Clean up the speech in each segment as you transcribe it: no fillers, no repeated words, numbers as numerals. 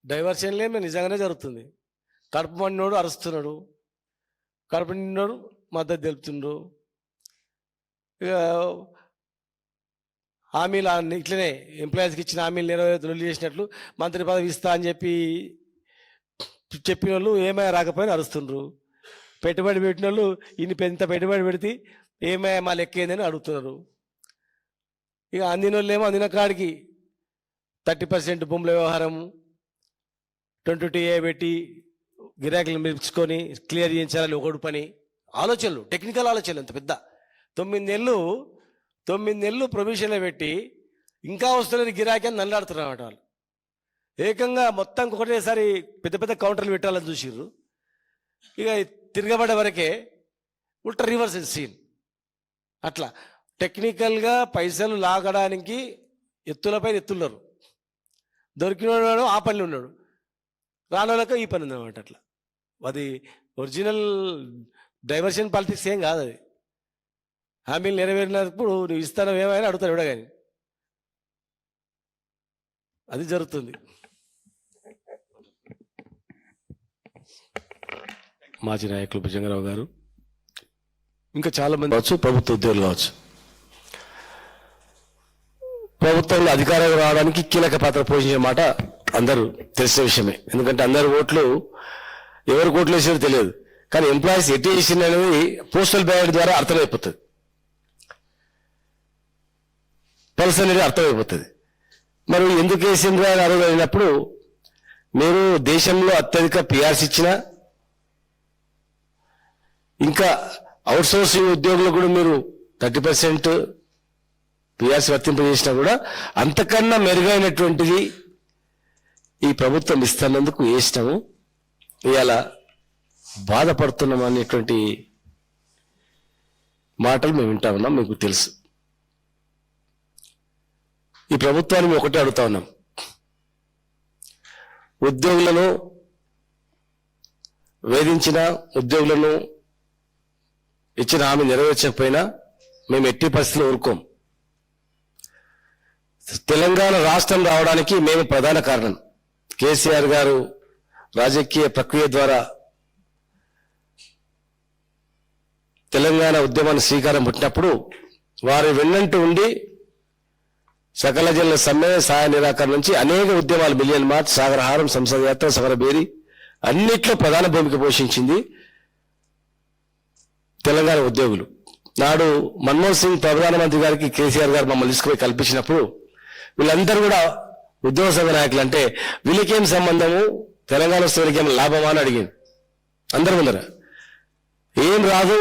డైవర్షన్లే నిజంగానే జరుగుతుంది. కడుపు మండినోడు అరుస్తున్నాడు, కడుపు నిండినోడు మద్దతు తెలుపుతుండ్రు. ఇక హామీలు ఇట్లనే ఎంప్లాయీస్కి ఇచ్చిన హామీలు నెరవేర్లు చేసినట్లు మంత్రి పదవి ఇస్తా అని చెప్పిన వాళ్ళు ఏమైనా రాకపోయినా అరుస్తుండ్రు. పెట్టుబడి పెట్టిన వాళ్ళు ఇంత పెట్టుబడి పెడితే ఏమైనా మా లెక్క ఏందని అడుగుతున్నారు. ఇక అందిన వాళ్ళు ఏమో అందిన కాడికి 30% భూముల వ్యవహారం 22A పెట్టి గిరాకీలు మిర్చుకొని క్లియర్ చేయించాలని ఒకడు పని ఆలోచనలు, టెక్నికల్ ఆలోచనలు. అంత పెద్ద 9 నెలలు ప్రొవిజన్లో పెట్టి ఇంకా వస్తున్నది గిరాకీ అని నల్లాడుతున్నారు వాళ్ళు. ఏకంగా మొత్తం ఒకటేసారి పెద్ద పెద్ద కౌంటర్లు పెట్టాలని చూసిర్రు. ఇక తిరగబడే వరకే ఉల్టా రివర్స్ సీన్. అట్లా టెక్నికల్గా పైసలు లాగడానికి ఎత్తులపైన ఎత్తున్నారు. దొరికినవాడు ఆ పనిలో ఉన్నాడు, రానోళ్ళక ఈ పని ఉందన్నమాట. అట్లా అది ఒరిజినల్ డైవర్షన్ పాలిటిక్స్ ఏం కాదు. అది హామీలు నెరవేరినప్పుడు నువ్వు ఇస్తాను ఏమైనా అడుగుతాడు ఎవడ కానీ. అది జరుగుతుంది. మాజీ నాయకులు భుజంగరావు గారు, ఇంకా చాలామంది కావచ్చు, ప్రభుత్వ ఉద్యోగులు కావచ్చు, ప్రభుత్వంలో అధికారం రావడానికి కీలక పాత్ర పోషించే మాట అందరూ తెలిసిన విషయమే. ఎందుకంటే అందరు ఓట్లు ఎవరికి ఓట్లు వేసారో తెలియదు, కానీ ఎంప్లాయీస్ ఎట్టి చేసింది అనేది పోస్టల్ బ్యాలెట్ ద్వారా అర్థమైపోతుంది, పల్స్ అనేది అర్థమైపోతుంది. మరి ఎందుకు వేసిండ్రు అని అడగలిగినప్పుడు మీరు దేశంలో అత్యధిక పిఆర్స్ ఇచ్చినా, ఇంకా అవుట్సోర్సింగ్ ఉద్యోగులు కూడా మీరు 30% పిఆర్స్ వర్తింపజేసినా కూడా అంతకన్నా మెరుగైనటువంటిది ఈ ప్రభుత్వం ఇస్తున్నందుకు వేసినాము. ఇవాళ బాధపడుతున్నాం అనేటువంటి మాటలు మేము వింటా ఉన్నాం, మీకు తెలుసు. ఈ ప్రభుత్వాన్ని మేము ఒకటే అడుగుతా ఉన్నాం, ఉద్యోగులను వేధించిన, ఉద్యోగులను ఇచ్చిన హామీ నెరవేర్చకపోయినా మేము ఎట్టి పరిస్థితుల్లో ఊరుకోం. తెలంగాణ రాష్ట్రం రావడానికి మేము ప్రధాన కారణం. కేసీఆర్ గారు రాజకీయ ప్రక్రియ ద్వారా తెలంగాణ ఉద్యమాన్ని శ్రీకారం పుట్టినప్పుడు వారి వెన్నంటూ ఉండి సకల జనుల సమ్మె, సహాయ నిరాకరణ నుంచి అనేక ఉద్యమాలు, మిలియన్ మార్చ్, సాగరహారం, సంసద యాత్ర, సమరబేరి అన్నిట్లో ప్రధాన భూమిక పోషించింది తెలంగాణ ఉద్యోగులు. నాడు మన్మోహన్ సింగ్ ప్రధానమంత్రి గారికి కేసీఆర్ గారు మమ్మల్ని తీసుకుపోయి కల్పించినప్పుడు వీళ్ళందరూ కూడా ఉద్యోగ సంఘ నాయకులు అంటే వీళ్ళకేం సంబంధము, తెలంగాణ వస్తే ఏం లాభమా అని అడిగింది అందరి ముందర. ఏం రాదు,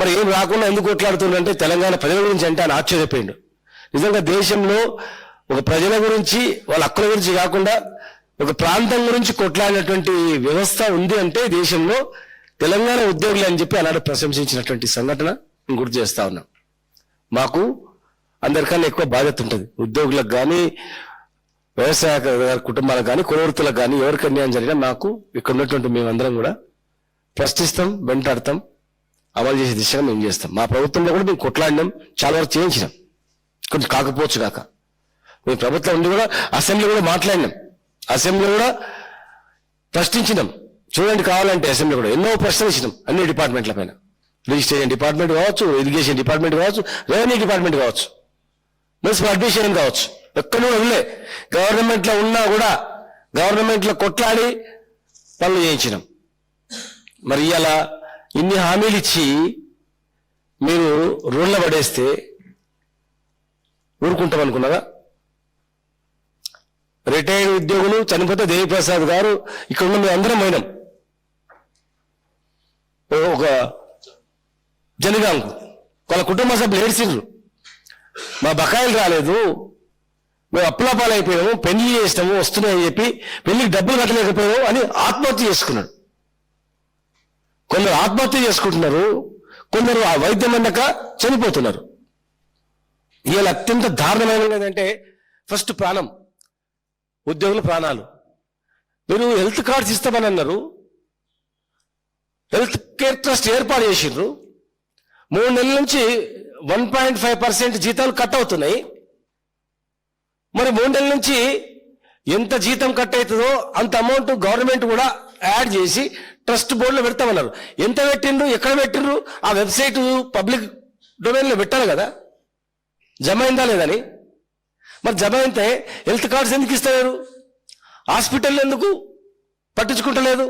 మరి ఏం రాకుండా ఎందుకు కొట్లాడుతుందంటే తెలంగాణ ప్రజల గురించి అంటే ఆయన ఆశ్చర్యపోయిండు. నిజంగా దేశంలో ఒక ప్రజల గురించి, వాళ్ళ హక్కుల గురించి కాకుండా ఒక ప్రాంతం గురించి కొట్లాడినటువంటి వ్యవస్థ ఉంది అంటే దేశంలో తెలంగాణ ఉద్యోగులు అని చెప్పి అలాంటి ప్రశంసించినటువంటి సంఘటన నేను గుర్తు చేస్తా ఉన్నాం. మాకు అందరికన్నా ఎక్కువ బాధ్యత ఉంటుంది. ఉద్యోగులకు కానీ, వ్యవసాయ కుటుంబాలకు కానీ, కులవృత్తులకు కానీ ఎవరికి అన్యాయం జరిగినా నాకు ఇక్కడ ఉన్నటువంటి మేమందరం కూడా ప్రశ్నిస్తాం, వెంటాడతాం, అమలు చేసే దిశగా మేము చేస్తాం. మా ప్రభుత్వంలో కూడా మేము కొట్లాడినాం, చాలా వరకు చేయించినాం, కొంచెం కాకపోవచ్చు కాక. మేము ప్రభుత్వం ఉండి కూడా అసెంబ్లీ కూడా మాట్లాడినాం, అసెంబ్లీ కూడా ప్రశ్నించినాం. చూడండి, కావాలంటే అసెంబ్లీ కూడా ఎన్నో ప్రశ్నలు ఇచ్చినాం అన్ని డిపార్ట్మెంట్ల పైన. రిజిస్ట్రేషన్ డిపార్ట్మెంట్ కావచ్చు, ఇరిగేషన్ డిపార్ట్మెంట్ కావచ్చు, రెవెన్యూ డిపార్ట్మెంట్ కావచ్చు, మున్సిపల్ అడ్మినిస్ట్రేషన్ కావచ్చు, ఎక్కడ ఉండలే. గవర్నమెంట్లో ఉన్నా కూడా గవర్నమెంట్లో కొట్లాడి పనులు చేయించినాం. మరి ఇలా ఇన్ని హామీలు ఇచ్చి మీరు రోడ్ల పడేస్తే ఊరుకుంటాం అనుకున్నారా? రిటైర్డ్ ఉద్యోగులు చనిపోతే దేవిప్రసాద్ గారు ఇక్కడ ఉన్న మేము అందరం పోయినాం. ఒక జనగాంకు వాళ్ళ కుటుంబ సభ్యులు ఏడ్చిండ్రు, మా బకాయిలు రాలేదు, మేము అప్పుల పాలైపోయాము, పెళ్లి చేసినాము వస్తున్నాయని చెప్పి పెళ్లికి డబ్బులు కట్టలేకపోయాము అని ఆత్మహత్య చేసుకున్నాడు. కొందరు ఆత్మహత్య చేసుకుంటున్నారు, కొందరు ఆ వైద్యం అందక చనిపోతున్నారు. ఇవాళ అత్యంత దారుణమైన ఏంటంటే ఫస్ట్ ప్రాణం, ఉద్యోగుల ప్రాణాలు. మీరు హెల్త్ కార్డ్స్ ఇస్తామని అన్నారు, హెల్త్ కేర్ ట్రస్ట్ ఏర్పాటు చేసిండ్రు, 3 నెలల నుంచి 1.5% జీతాలు కట్ అవుతున్నాయి. మరి 3 నెలల నుంచి ఎంత జీతం కట్ అవుతుందో అంత అమౌంట్ గవర్నమెంట్ కూడా యాడ్ చేసి ట్రస్ట్ బోర్డులో పెడతామన్నారు. ఎంత పెట్టిండ్రు, ఎక్కడ పెట్టిండ్రు? ఆ వెబ్సైట్ పబ్లిక్ డొమైన్లో పెట్టాలి కదా, జమ అయిందా లేదని. మరి జమ అయితే హెల్త్ కార్డ్స్ ఎందుకు ఇస్తారు, హాస్పిటల్ ఎందుకు పట్టించుకుంటలేదు?